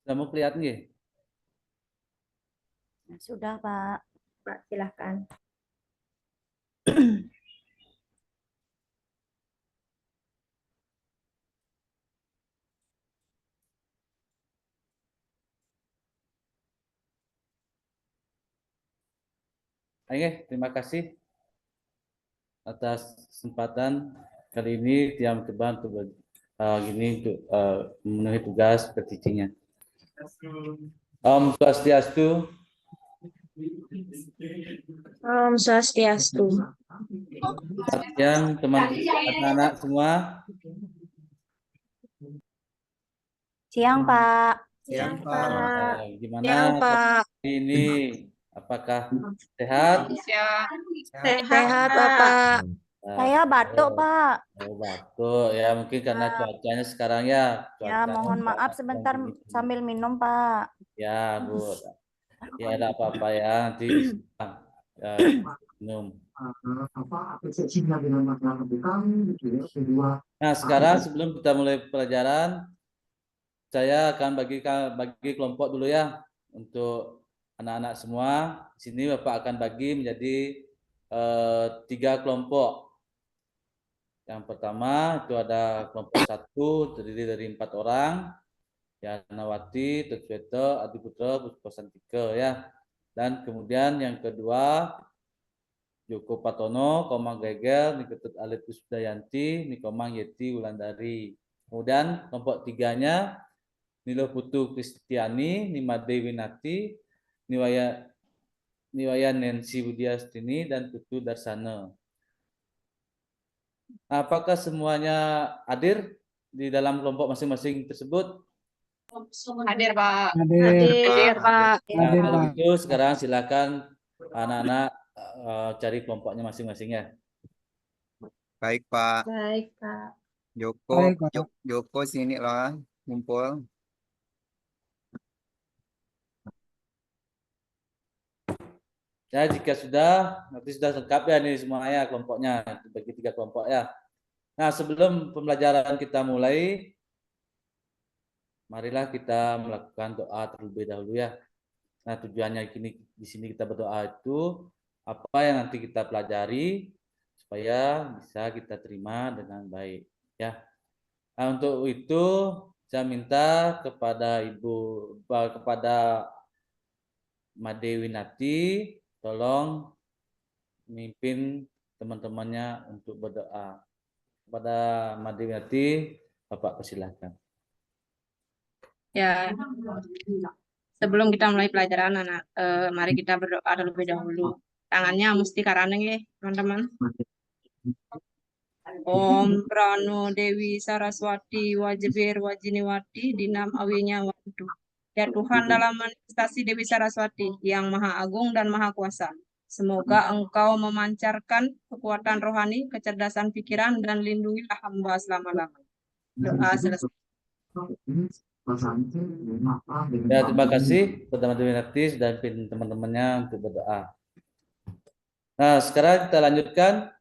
Kamu kelihatan nggih? Sudah, Pak. Pak, silahkan. Oke, terima kasih atas kesempatan kali ini yang coba untuk gini untuk memenuhi tugas sepertinya. Om Swastiastu. Om Swastiastu. Siang teman-teman anak-anak semua. Siang, Pak. Siang, Pak. Gimana Siang, Pak. ini? Apakah sehat? Sehat, Bapak. Saya batuk, Pak. Oh, batuk ya, mungkin karena cuacanya sekarang ya. Ya, mohon maaf sebentar sambil minum, Pak. Ya, Bu. Ya, ada apa-apa ya, nanti bisa minum. Nah, sekarang sebelum kita mulai pelajaran, saya akan bagi kelompok dulu ya untuk anak-anak semua. Di sini Bapak akan bagi menjadi 3 kelompok. Yang pertama itu ada kelompok 1 terdiri dari 4 orang. Yanawati, Tutsweto, Adiputra, Puspasantika ya. Dan kemudian yang kedua Joko Patono, Komang Gegel, Niketut Alit Kusdayanti, Nikomang Yeti Wulandari. Kemudian kelompok 3-nya Nilo Putu Kristiani, Nimade Winati, Niwaya Nancy Budiastini, dan Putu Darsana. Apakah semuanya hadir di dalam kelompok masing-masing tersebut? Hadir, Pak. Hadir, Pak. Nah, kalau gitu sekarang silakan anak-anak cari kelompoknya masing-masing ya. Baik, Pak. Baik, Pak. Joko sini lah, ngumpul. Ya, jika sudah, nanti sudah lengkap ya nih semuanya kelompoknya, bagi 3 kelompok ya. Nah, sebelum pembelajaran kita mulai, marilah kita melakukan doa terlebih dahulu ya. Nah, tujuannya di sini kita berdoa itu apa yang nanti kita pelajari supaya bisa kita terima dengan baik ya. Nah, untuk itu saya minta kepada Made Winati tolong memimpin teman-temannya untuk berdoa. Kepada Made Winati, Bapak persilahkan. Ya, sebelum kita mulai pelajaran, mari kita berdoa terlebih dahulu. Tangannya mesti karaneng ya, teman-teman. Om Prano Dewi Saraswati Wajibir Wajiniwati Dinam Awinya Wadu. Ya Tuhan, dalam manifestasi Dewi Saraswati yang Maha Agung dan Maha Kuasa, semoga Engkau memancarkan kekuatan rohani, kecerdasan pikiran, dan lindungilah hamba selama-lamanya. Doa selesai. Ya, terima kasih kepada Made Winati dan teman-temannya untuk berdoa. Nah, sekarang kita lanjutkan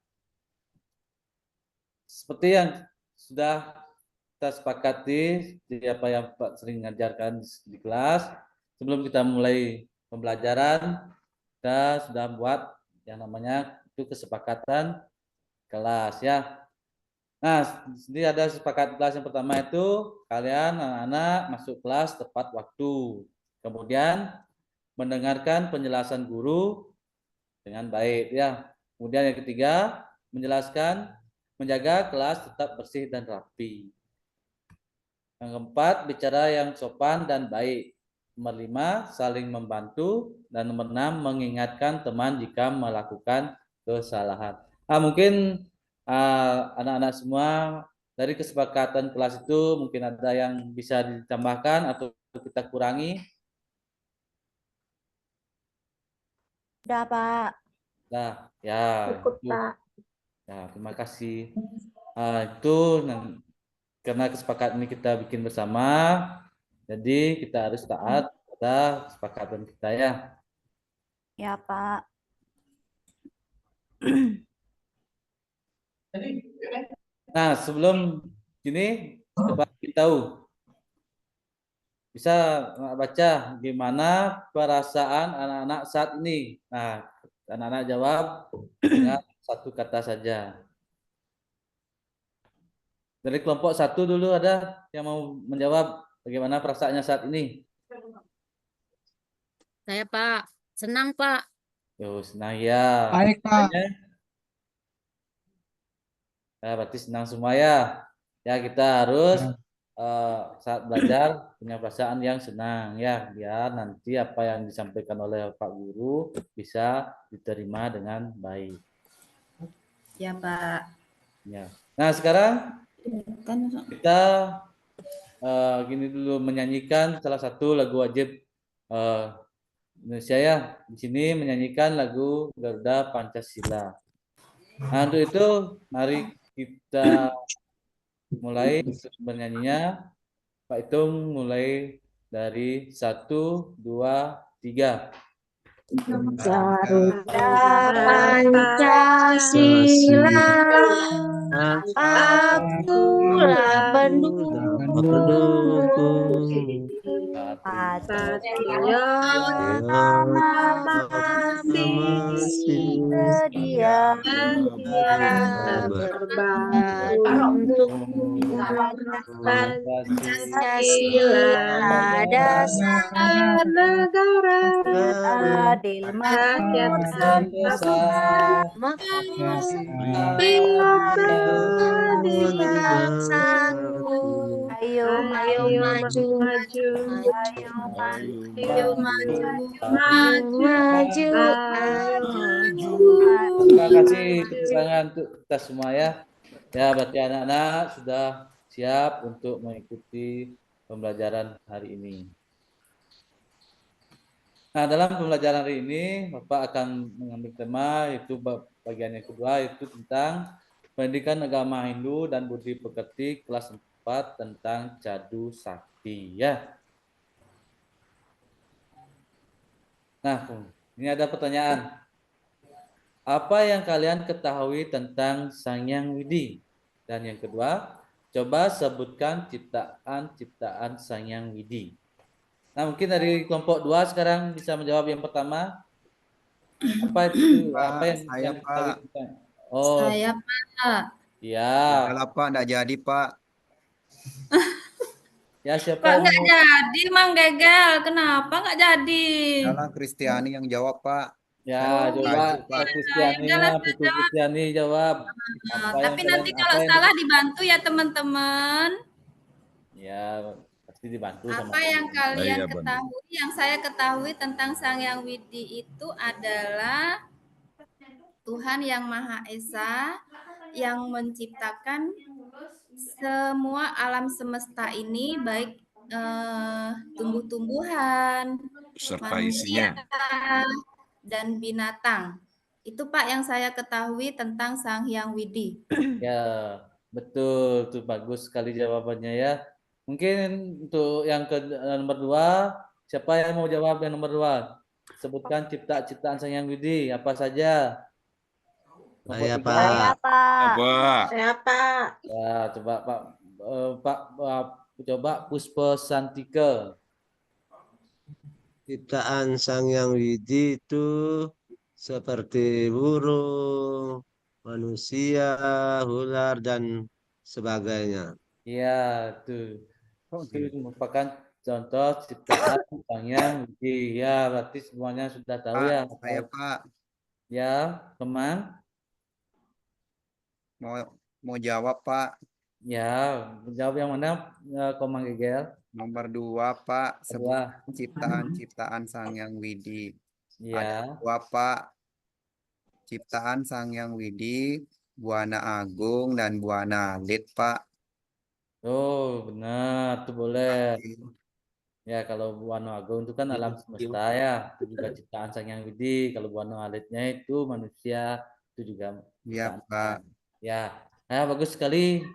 seperti yang sudah kita sepakati apa yang Pak sering mengajarkan di kelas. Sebelum kita mulai pembelajaran, kita sudah buat yang namanya itu kesepakatan kelas ya. Nah, di sini ada kesepakatan kelas yang pertama itu kalian anak-anak masuk kelas tepat waktu. Kemudian mendengarkan penjelasan guru dengan baik ya. Kemudian yang ketiga, menjaga kelas tetap bersih dan rapi. Yang keempat, bicara yang sopan dan baik. Nomor 5, saling membantu. Dan nomor 6, mengingatkan teman jika melakukan kesalahan. Nah, mungkin anak-anak semua dari kesepakatan kelas itu mungkin ada yang bisa ditambahkan atau kita kurangi. Sudah, Pak. Nah, ya. Cukup, Pak. Ya, terima kasih. Itu karena kesepakatan ini kita bikin bersama, jadi kita harus taat pada kesepakatan kita ya. Ya, Pak. Nah, sebelum ini coba kita tahu bisa baca gimana perasaan anak-anak saat ini. Nah, anak-anak jawab dengan satu kata saja. Dari kelompok 1 dulu ada yang mau menjawab bagaimana perasaannya saat ini? Saya Pak, senang Pak. Yo, senang ya. Baik, Pak. Ya, berarti senang semua ya. Ya, kita harus saat belajar punya perasaan yang senang ya, biar nanti apa yang disampaikan oleh Pak Guru bisa diterima dengan baik. Ya Pak. Ya. Nah, sekarang kita gini dulu, menyanyikan salah satu lagu wajib Indonesia ya. Di sini menyanyikan lagu Garuda Pancasila. Nah, untuk itu mari kita mulai bernyanyinya. Pak hitung mulai dari 1, 2, 3. Garuda Pancasila, akulah pendukung. Sedia Pancasila dasar negara adil makmur ayo maju, ayo maju. Terima kasih tepuk tangan untuk kita semua ya. Ya, berarti anak-anak sudah siap untuk mengikuti pembelajaran hari ini. Nah, dalam pembelajaran hari ini, Bapak akan mengambil tema, yaitu bagian yang kedua, yaitu tentang pendidikan agama Hindu dan budi pekerti kelas 4 tentang Cadu Sakti ya. Nah, ini ada pertanyaan. Apa yang kalian ketahui tentang Sang Hyang Widi? Dan yang kedua, coba sebutkan ciptaan-ciptaan Sang Hyang Widi. Nah, mungkin dari kelompok 2 sekarang bisa menjawab yang pertama. Apa itu? Apa yang saya, ketahui Pak. tentang? Oh, Saya Pak. ya. Kalau Pak enggak jadi, Pak. Ya, siapa Pak yang nggak mau? jadi, Mang Gegel. Kenapa nggak jadi? Salah Kristiani yang jawab, Pak. Ya, coba Pak. Kristiani, Putu Kristiani jawab. Apa yang Tapi kalian, nanti kalau apa yang, salah dibantu ya teman-teman. ya pasti dibantu sama Apa yang teman. kalian ketahui, yang saya ketahui tentang Sang Hyang Widi itu adalah Tuhan yang Maha Esa yang menciptakan semua alam semesta ini, baik tumbuh-tumbuhan, manusia, dan binatang. Itu Pak yang saya ketahui tentang Sang Hyang Widi. Ya, betul, tuh bagus sekali jawabannya ya. Mungkin untuk yang ke nomor 2, siapa yang mau jawab yang nomor 2? Sebutkan ciptaan Sang Hyang Widi apa saja. Saya, Nomor 3. saya Pak. Saya Pak. Ya, coba Pak coba Puspa Santika. Ciptaan Sang Hyang Widi itu seperti burung, manusia, ular, dan sebagainya. Ya, tuh. Itu merupakan contoh ciptaan Sang Hyang Widi. Ya, berarti semuanya sudah tahu Pak, ya. saya, Pak. Ya, Kemang. Mau jawab, Pak. Ya, jawab yang mana, Komang Gegel? Nomor 2, Pak. Sebut Kedua. ciptaan-ciptaan Sang Hyang Widi. Ya. Ada 2, Pak. Ciptaan Sang Hyang Widi, Buana Agung dan Buana Alit, Pak. Oh, benar, itu boleh. Ya, kalau Buana Agung itu kan alam semesta ya, itu juga ciptaan Sang Hyang Widi. Kalau Buana Alitnya itu manusia, itu juga Ya, ciptaan. Pak. Ya, nah, bagus sekali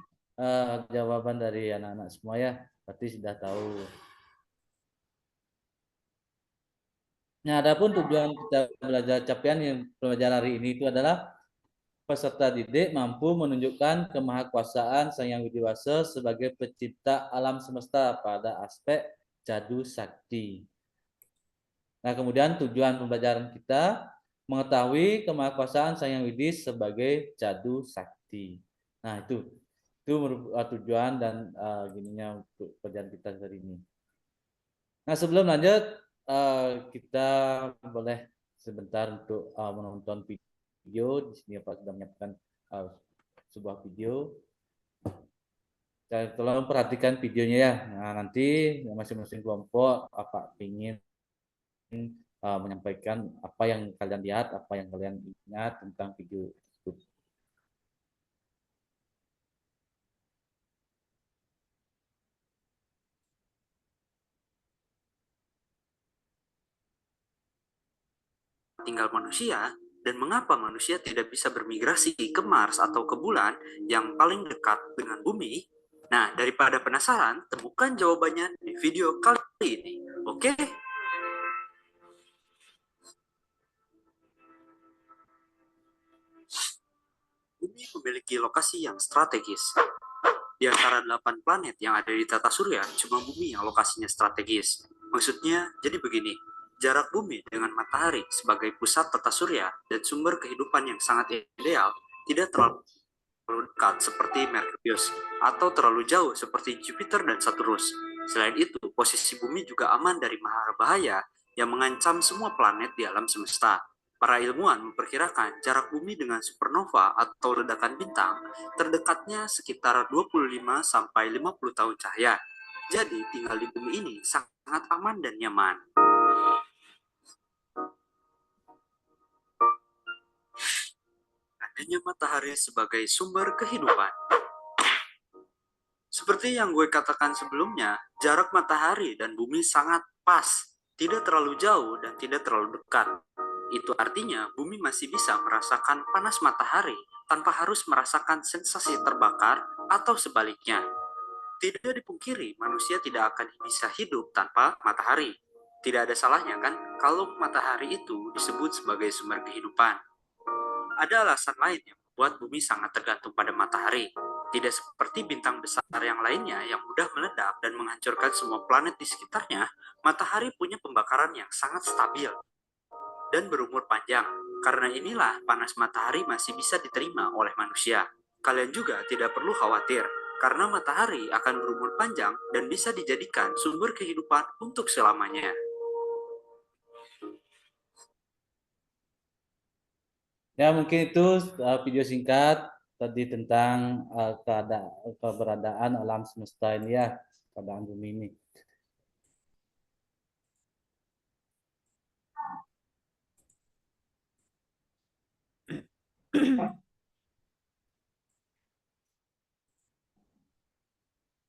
jawaban dari anak-anak semua ya. Berarti sudah tahu. Nah, adapun tujuan kita belajar capaian yang pelajaran hari ini itu adalah peserta didik mampu menunjukkan kemahakuasaan Sang Hyang Widi Wasa sebagai pencipta alam semesta pada aspek Cadu Sakti. Nah, kemudian tujuan pembelajaran kita mengetahui kemahakuasaan Sang Hyang Widi sebagai Cadu Sakti. Nah, itu merupakan tujuan dan gininya untuk pelajaran kita hari ini. Nah, sebelum lanjut, kita boleh sebentar untuk menonton video. Di sini Pak sudah menyiapkan sebuah video. Tolong perhatikan videonya ya. Nah, nanti masing-masing kelompok Pak ingin menyampaikan apa yang kalian lihat, apa yang kalian ingat tentang video itu. Tinggal manusia, dan mengapa manusia tidak bisa bermigrasi ke Mars atau ke bulan yang paling dekat dengan bumi? Nah, daripada penasaran, temukan jawabannya di video kali ini. Oke? Bumi memiliki lokasi yang strategis. Di antara 8 planet yang ada di tata surya, cuma bumi yang lokasinya strategis. Maksudnya, jadi begini. Jarak bumi dengan matahari sebagai pusat tata surya dan sumber kehidupan yang sangat ideal tidak terlalu dekat seperti Merkurius atau terlalu jauh seperti Jupiter dan Saturnus. Selain itu, posisi bumi juga aman dari mara bahaya yang mengancam semua planet di alam semesta. Para ilmuwan memperkirakan jarak bumi dengan supernova atau ledakan bintang terdekatnya sekitar 25 sampai 50 tahun cahaya. Jadi, tinggal di bumi ini sangat aman dan nyaman. Adanya matahari sebagai sumber kehidupan. Seperti yang gue katakan sebelumnya, jarak matahari dan bumi sangat pas, tidak terlalu jauh dan tidak terlalu dekat. Itu artinya bumi masih bisa merasakan panas matahari tanpa harus merasakan sensasi terbakar atau sebaliknya. Tidak dipungkiri, manusia tidak akan bisa hidup tanpa matahari. Tidak ada salahnya kan kalau matahari itu disebut sebagai sumber kehidupan. Ada alasan lain yang membuat bumi sangat tergantung pada matahari. Tidak seperti bintang besar yang lainnya yang mudah meledak dan menghancurkan semua planet di sekitarnya, matahari punya pembakaran yang sangat stabil dan berumur panjang. Karena inilah panas matahari masih bisa diterima oleh manusia. Kalian juga tidak perlu khawatir, karena matahari akan berumur panjang dan bisa dijadikan sumber kehidupan untuk selamanya. Ya, mungkin itu video singkat tadi tentang keberadaan alam semesta ini ya, keadaan bumi ini.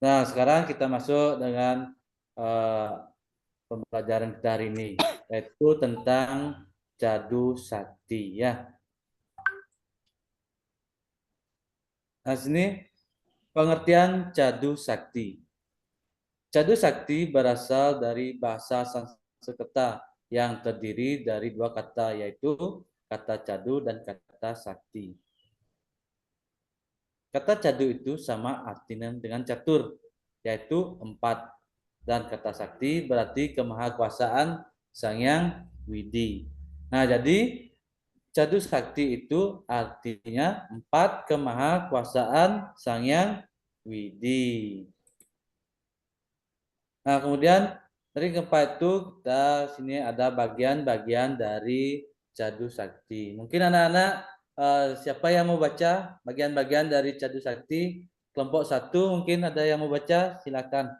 Nah, sekarang kita masuk dengan pembelajaran kita hari ini, yaitu tentang Cadu Sakti ya. Nah, sini pengertian Cadu Sakti. Cadu Sakti berasal dari bahasa Sanskerta yang terdiri dari dua kata, yaitu kata cadu dan kata sakti. Kata cadu itu sama artinya dengan catur, yaitu 4. Dan kata sakti berarti kemahakuasaan Sang Hyang Widi. Nah, jadi Cadu Sakti itu artinya 4 kemahakuasaan Sang Hyang Widi. Nah, kemudian dari keempat itu kita sini ada bagian-bagian dari Cadu Sakti. Mungkin anak-anak siapa yang mau baca bagian-bagian dari Cadu Sakti? Kelompok 1 mungkin ada yang mau baca, silakan.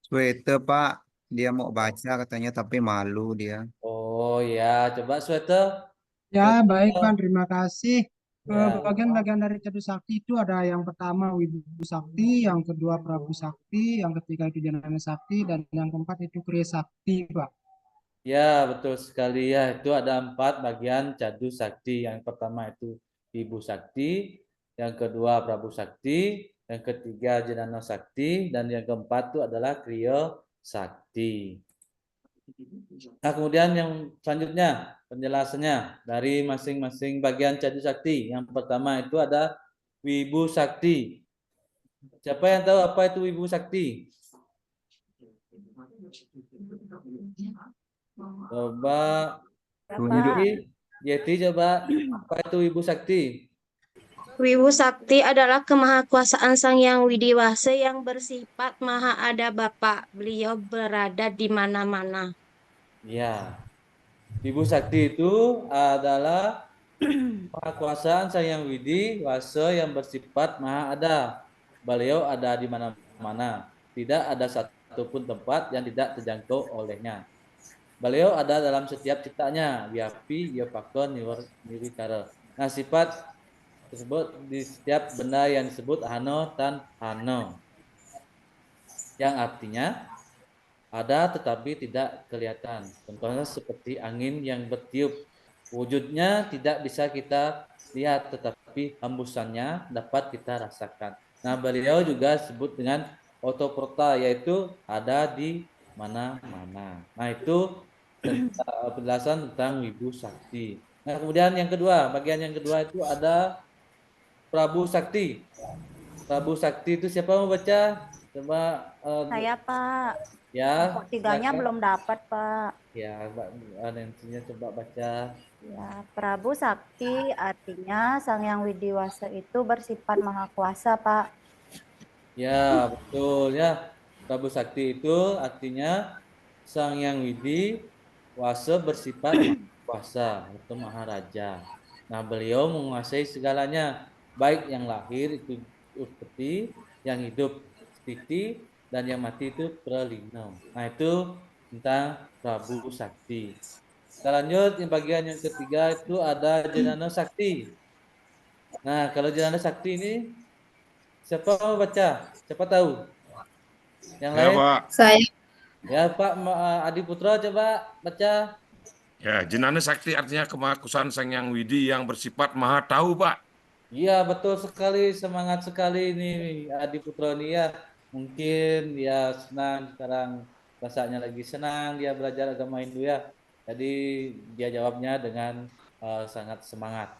Sweta Pak, dia mau baca katanya tapi malu dia. Oh ya, coba Sweta. Ya, baik Pak, terima kasih. Ya. Bagian-bagian dari Cadu Sakti itu ada yang pertama Wibu Sakti, yang kedua Prabu Sakti, yang ketiga itu Janana Sakti, dan yang keempat itu Kriya Sakti, Pak. Ya, betul sekali ya. Itu ada 4 bagian Cadu Sakti. Yang pertama itu Ibu Sakti, yang kedua Prabu Sakti, yang ketiga Janana Sakti, dan yang keempat itu adalah Kriya Sakti. Nah, kemudian yang selanjutnya penjelasannya dari masing-masing bagian Cadu Sakti. Yang pertama itu ada Wibu Sakti. Siapa yang tahu apa itu Wibu Sakti? Coba Bapak. Yeti coba apa itu Wibu Sakti? Wibu Sakti adalah kemahakuasaan Sang Yang Widiwasa yang bersifat Maha Ada Bapa. Beliau berada di mana-mana. Ya, Wibu Sakti itu adalah kemahakuasaan Sang Yang Widi Wasa yang bersifat Maha Ada. Beliau ada di mana-mana. Tidak ada satupun tempat yang tidak terjangkau olehnya. Beliau ada dalam setiap ciptanya. Wiapi, Yopakon, Niwikara. Nah, sifat tersebut di setiap benda yang disebut Hano dan Hano. Yang artinya ada tetapi tidak kelihatan. Contohnya seperti angin yang bertiup. Wujudnya tidak bisa kita lihat, tetapi hembusannya dapat kita rasakan. Nah, beliau juga sebut dengan otoprota, yaitu ada di mana-mana. Nah, itu penjelasan tentang Wibu Sakti. Nah, kemudian yang kedua, bagian yang kedua itu ada Prabu Sakti. Prabu Sakti itu siapa mau baca? Coba Saya, Pak. ya, Kelompok tiganya silakan. belum dapat, Pak. Ya, Nancy-nya coba baca. Ya, Prabu Sakti artinya Sang Yang Widiwasa itu bersifat maha kuasa, Pak. Ya, betul ya. Prabu Sakti itu artinya Sang Yang Widi Wasa bersifat kuasa atau maharaja. Nah, beliau menguasai segalanya, baik yang lahir itu Upeti, yang hidup Stiti, dan yang mati itu Pralino. Nah, itu tentang Prabu Sakti. Kita lanjut, yang bagian yang ketiga itu ada Jenana Sakti. Nah, kalau Jenana Sakti ini siapa mau baca? Siapa tahu? Yang Ya, lain? Pak. Saya Ya, Pak Adi Putra coba baca. Ya, Jenana Sakti artinya kemahakuasaan Sang Yang Widi yang bersifat maha tahu, Pak. Iya, betul sekali. Semangat sekali ini Adi Putra ini ya. Mungkin dia senang sekarang, rasanya lagi senang dia belajar agama Hindu ya. Jadi dia jawabnya dengan sangat semangat.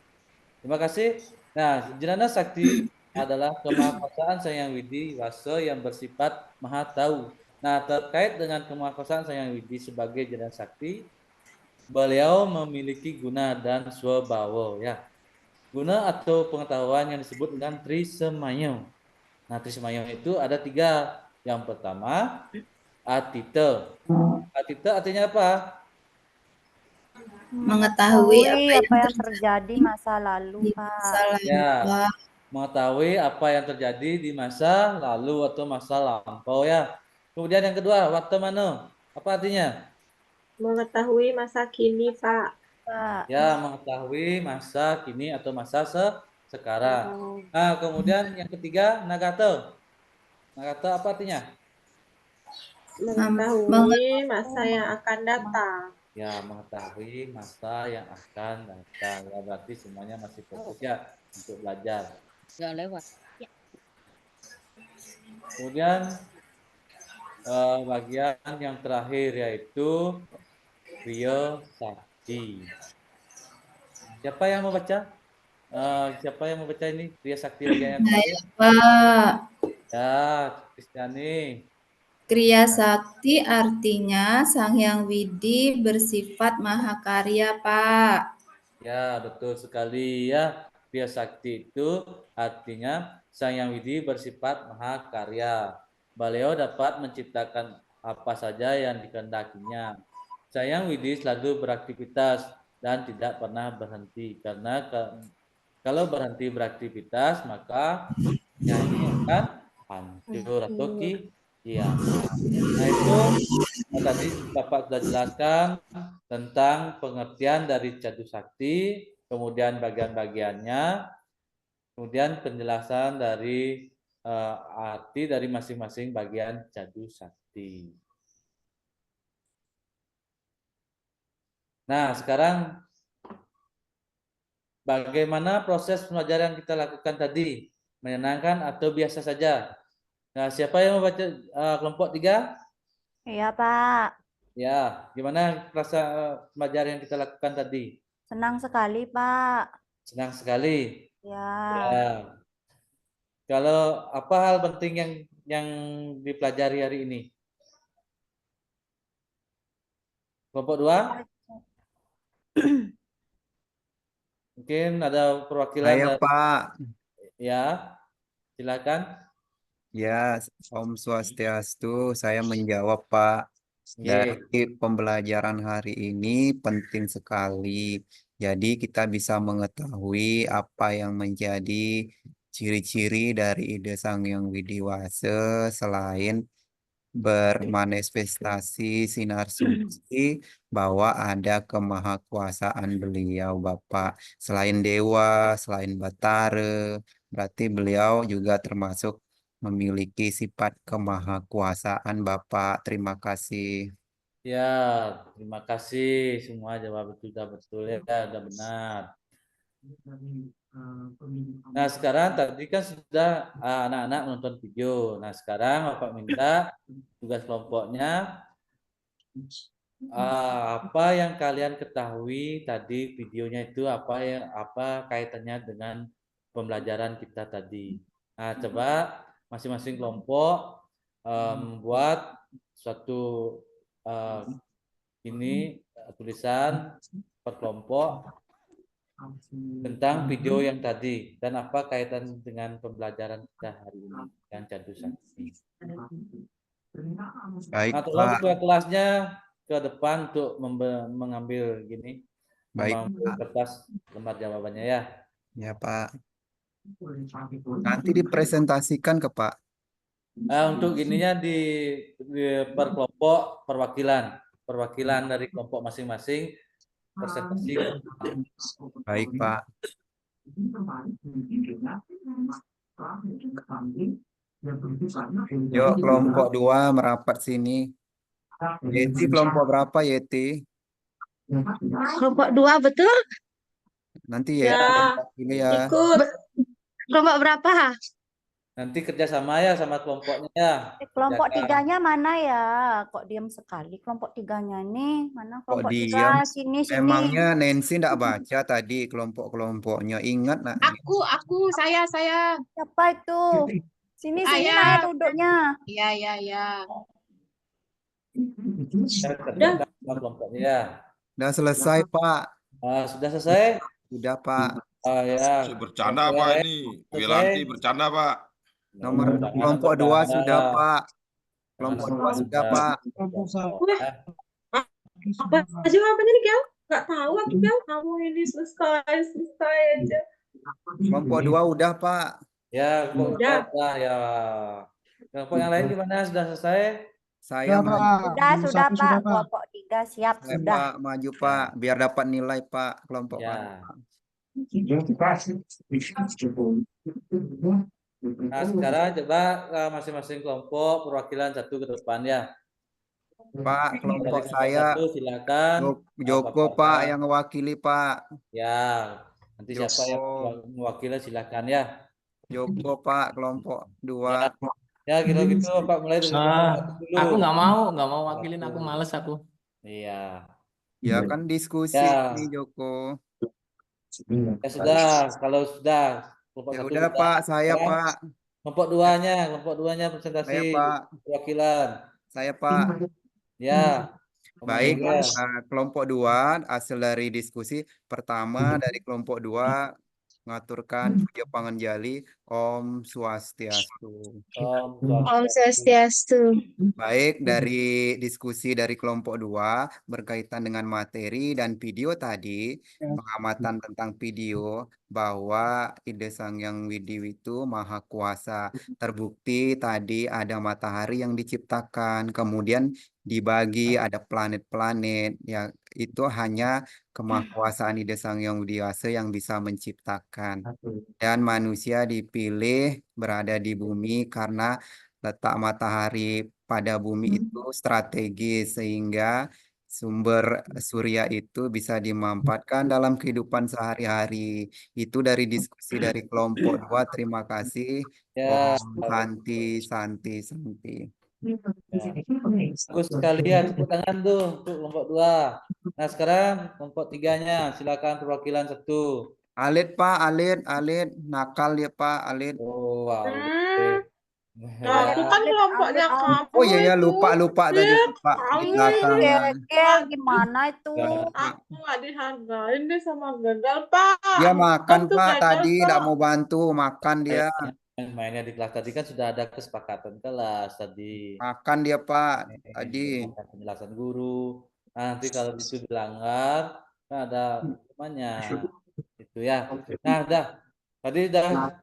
Terima kasih. Nah, Jenana Sakti adalah kemahakuasaan Sang Yang Widi Wasa yang bersifat maha tahu. Nah, terkait dengan kemahakuasaan Sang Yang Widi sebagai Jenana Sakti, beliau memiliki guna dan swabawa ya. Guna atau pengetahuan yang disebut dengan Trisemayo. Nah, Trisemayo itu ada 3. Yang pertama, Atita. Atita artinya apa? mengetahui apa yang terjadi masa lalu, Pak. masa lalu, Ya, Pak. mengetahui apa yang terjadi di masa lalu atau masa lampau ya. Kemudian yang kedua, Wartamana. Apa artinya? Mengetahui masa kini, Pak. Pak. Ya, mengetahui masa kini atau masa sekarang. Nah, kemudian yang ketiga, Nagata. Nagata apa artinya? Mengetahui masa yang akan datang. Ya, mengetahui masa yang akan datang. Ya, berarti semuanya masih fokus ya untuk belajar. Nggak lewat. Kemudian bagian yang terakhir yaitu Kriya Sakti. Siapa yang mau baca? Siapa yang mau baca ini? Kriya Sakti bagian yang terakhir? Pak. Ya, Kristiani. Kriya Sakti artinya Sang Yang Widi bersifat mahakarya, Pak. Ya, betul sekali ya. Kriya Sakti itu artinya Sang Yang Widi bersifat mahakarya. Beliau dapat menciptakan apa saja yang dikehendakinya. Sang Yang Widi selalu beraktivitas dan tidak pernah berhenti, karena kalau berhenti beraktivitas maka nyanyi akan hancur atau kiamat. Nah, itu tadi Bapak sudah jelaskan tentang pengertian dari Cadu Sakti, kemudian bagian-bagiannya, kemudian penjelasan dari arti dari masing-masing bagian Cadu Sakti. Nah, sekarang bagaimana proses pembelajaran yang kita lakukan tadi? Menyenangkan atau biasa saja? Nah, siapa yang membaca kelompok 3? Iya, Pak. Ya, gimana rasa pembelajaran yang kita lakukan tadi? Senang sekali, Pak. Senang sekali. Ya. Ya. Kalau apa hal penting yang dipelajari hari ini? Kelompok 2? Mungkin ada perwakilan Saya dari Pak. ya, silakan. Ya, Om Swastiastu, saya menjawab Pak. Nggih. Dari pembelajaran hari ini penting sekali. Jadi kita bisa mengetahui apa yang menjadi ciri-ciri dari ide Sang Hyang Widiwasa selain bermanifestasi sinar suci bahwa ada kemahakuasaan beliau Bapak. Selain dewa, selain Batara, berarti beliau juga termasuk memiliki sifat kemahakuasaan Bapak. Terima kasih. Ya, terima kasih semua jawab sudah betul ya, sudah benar. Nah, sekarang tadi kan sudah anak-anak menonton video. Nah, sekarang Bapak minta tugas kelompoknya apa yang kalian ketahui tadi videonya itu apa kaitannya dengan pembelajaran kita tadi. Nah, coba masing-masing kelompok buat suatu tulisan per kelompok tentang video yang tadi dan apa kaitan dengan pembelajaran kita hari ini yang Jadu Sakti. Baik, Nah, tolong Pak. ketua kelasnya ke depan untuk mengambil Baik, mengambil Pak. kertas lembar jawabannya ya. Ya, Pak. Nanti dipresentasikan ke Pak. Untuk ininya di per kelompok perwakilan dari kelompok masing-masing presentasi. Baik, Pak. Yuk, kelompok 2 merapat sini. Yeti kelompok berapa, Yeti? Kelompok 2 betul? Nanti ya, ini ya. Ikut. Kelompok berapa? Nanti kerjasama ya sama kelompoknya ya. Kelompok Kerjakan. 3-nya mana ya? Kok diam sekali kelompok 3-nya nih? Mana Kok kelompok diam? 3? Sini. Emangnya Nancy enggak baca tadi kelompok-kelompoknya? Ingat nak? Aku, saya. Siapa itu? Sini Ayah. naik duduknya. Iya. Kita kerjakan sama kelompoknya ya. Udah selesai, Pak. Sudah selesai? Sudah, Pak. Ya. Bercanda Pak ini. Wilanti bercanda Pak. Nomor kelompok 2 sudah, Pak. Kelompok 2 sudah, Pak. Apa jawabannya nih, Gal? Nggak tahu aku, Gal. Kamu ini selesai aja. Kelompok 2 udah, Pak. Ya, Udah. Ya. Kelompok yang lain gimana? Sudah selesai? Saya Sudah, maju. Pak. Sudah, Satu Pak. sudah, Pak. Kelompok 3 siap Saya, sudah. Pak, maju, Pak. Biar dapat nilai, Pak. Kelompok Ya. Pak. Nah, sekarang coba masing-masing kelompok perwakilan satu ke depan ya. Pak, kelompok Dari saya satu silakan. Joko, Pak, yang mewakili, Pak. Ya, nanti siapa yang Joko. mewakili silakan ya. Joko, Pak, kelompok 2. Ya, gitu-gitu Pak, mulai dari kelompok dulu. Aku nggak mau wakilin, aku males aku. Iya. Ya kan diskusi Ya. nih, Joko. Ya sudah, kalau sudah kelompok Ya satu udah, Pak, saya, ya. Pak. Kelompok 2-nya presentasi Saya, Pak. perwakilan. Saya, Pak. Ya. Baik, Ya. kelompok 2 hasil dari diskusi pertama dari kelompok 2 mengaturkan Puja Panganjali Om Swastiastu. Om Swastiastu. Baik, dari diskusi dari kelompok 2 berkaitan dengan materi dan video tadi, pengamatan tentang video bahwa ide Sang Hyang Widi itu maha kuasa. Terbukti tadi ada matahari yang diciptakan, kemudian dibagi ada planet-planet, ya itu hanya kemahakuasaan ide Sang Hyang Widiwasa yang bisa menciptakan. Dan manusia dipilih berada di bumi karena letak matahari pada bumi itu strategis sehingga sumber surya itu bisa dimanfaatkan dalam kehidupan sehari-hari. Itu dari diskusi dari kelompok 2. Terima kasih. Ya. Santi. Bagus sekali ya, tepuk tangan tuh untuk kelompok 2. Nah, sekarang kelompok 3-nya silakan perwakilan 1. Alit Pak, Alit, nakal dia Pak, Alit. Oh, wow. Nah, aku kan kelompoknya kamu Oh iya ya, itu. lupa tadi Pak di Kamu belakang ini. ya. Kek gimana itu? Aku nggak dihargain deh sama gagal, Pak. Dia makan Tuh Pak gagal, tadi, tidak Pak. mau bantu, makan dia. Mainnya di kelas tadi kan sudah ada kesepakatan kelas tadi. Makan dia Pak tadi. Penjelasan guru. Nah, nanti kalau itu dilanggar, kan ada hukumannya. Itu ya. Nah, dah. Tadi dah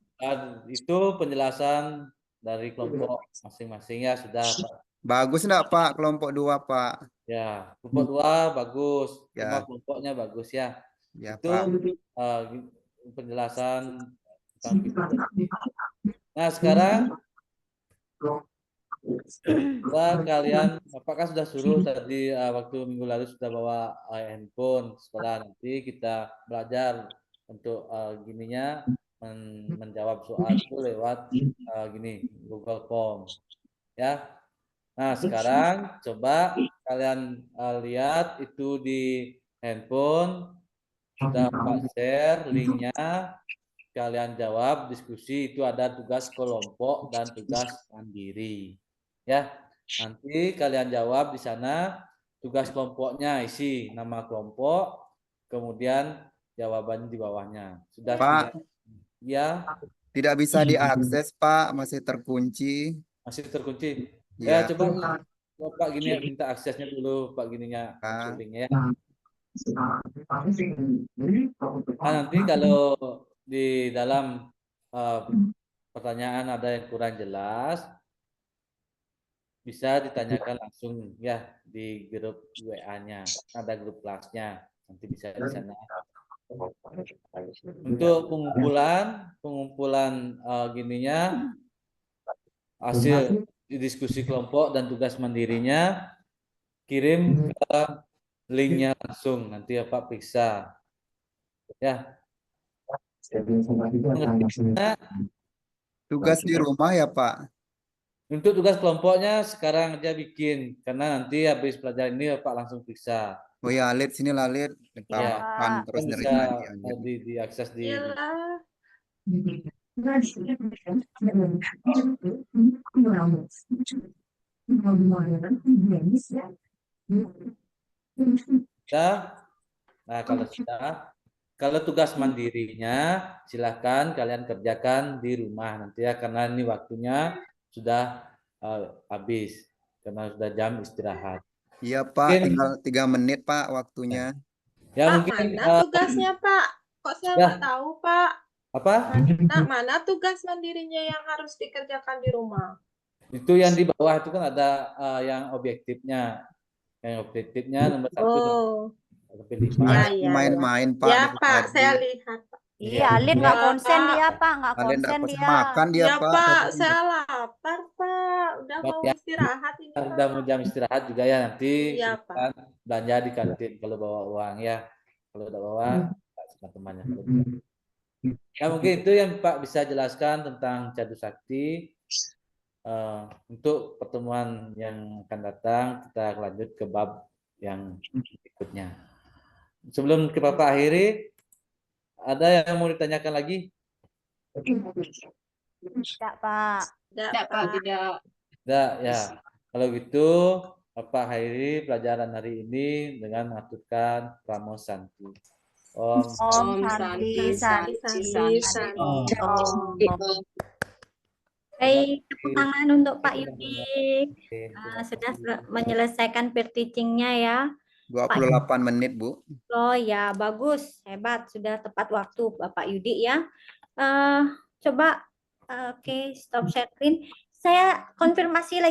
itu penjelasan dari kelompok masing-masing ya sudah Pak. Bagus enggak Pak kelompok 2 Pak? Ya, kelompok 2 bagus. Semua Ya. kelompoknya bagus ya. Ya Itu Pak. penjelasan tentang video. Nah, sekarang kalian apakah sudah suruh tadi waktu minggu lalu sudah bawa handphone sekolah, nanti kita belajar untuk gininya menjawab soal itu lewat gini Google Form ya. Nah, sekarang coba kalian lihat itu di handphone sudah Pak share linknya, kalian jawab diskusi, itu ada tugas kelompok dan tugas mandiri ya. Nanti kalian jawab di sana, tugas kelompoknya isi nama kelompok, kemudian jawabannya di bawahnya. Sudah Pak, ya, tidak bisa diakses Pak, masih terkunci. masih terkunci. Ya. Ya, coba Pak gini minta aksesnya dulu Pak gininya, linknya ya. Nah, nanti kalau di dalam pertanyaan ada yang kurang jelas, bisa ditanyakan langsung ya di grup WA-nya, ada grup kelasnya, nanti bisa di sana. Untuk pengumpulan gininya, hasil diskusi kelompok dan tugas mandirinya, kirim ke linknya langsung, nanti ya Pak periksa ya. Tugas di rumah ya Pak. Untuk tugas kelompoknya sekarang aja bikin, karena nanti habis pelajaran ini Pak langsung periksa. Oh ya, Alit sini Alit, kan terus dari tadi. Diakses di. Nah, kalau sudah, kalau tugas mandirinya silahkan kalian kerjakan di rumah nanti ya, karena ini waktunya sudah habis karena sudah jam istirahat. Iya Pak, tinggal 3 menit Pak waktunya. Ya Pak, mungkin mana tugasnya Pak? Kok saya nggak tahu Pak? Apa? Mana tugas mandirinya yang harus dikerjakan di rumah? Itu yang di bawah itu kan ada yang objektifnya. Yang objektifnya nomor 1 sampai 5. Main-main Pak. Ya Pak, saya lihat. Iya, Alit nggak konsen dia Pak, nggak konsen dia. Makan dia Ya Pak. Pak, saya lapar Pak. Udah mau istirahat ini. Udah mau jam istirahat juga ya, nanti Iya, Pak. belanja di kantin kalau bawa uang ya. Kalau udah bawa sama temannya. Ya mungkin itu yang Pak bisa jelaskan tentang Cadu Sakti. Untuk pertemuan yang akan datang kita lanjut ke bab yang berikutnya. Sebelum kita akhiri, ada yang mau ditanyakan lagi? Tidak Pak. Tidak Pak, tidak. Tidak ya. Kalau gitu Bapak akhiri pelajaran hari ini dengan mengaturkan Pramo Santi. Om Santi, Santi. Baik, tepuk tangan untuk Pak Yudi. Sudah menyelesaikan peer teaching-nya ya. 28 menit, Bu. Oh ya, bagus. Hebat. Sudah tepat waktu Bapak Yudi ya. Coba, oke, stop sharing. Saya konfirmasi lagi.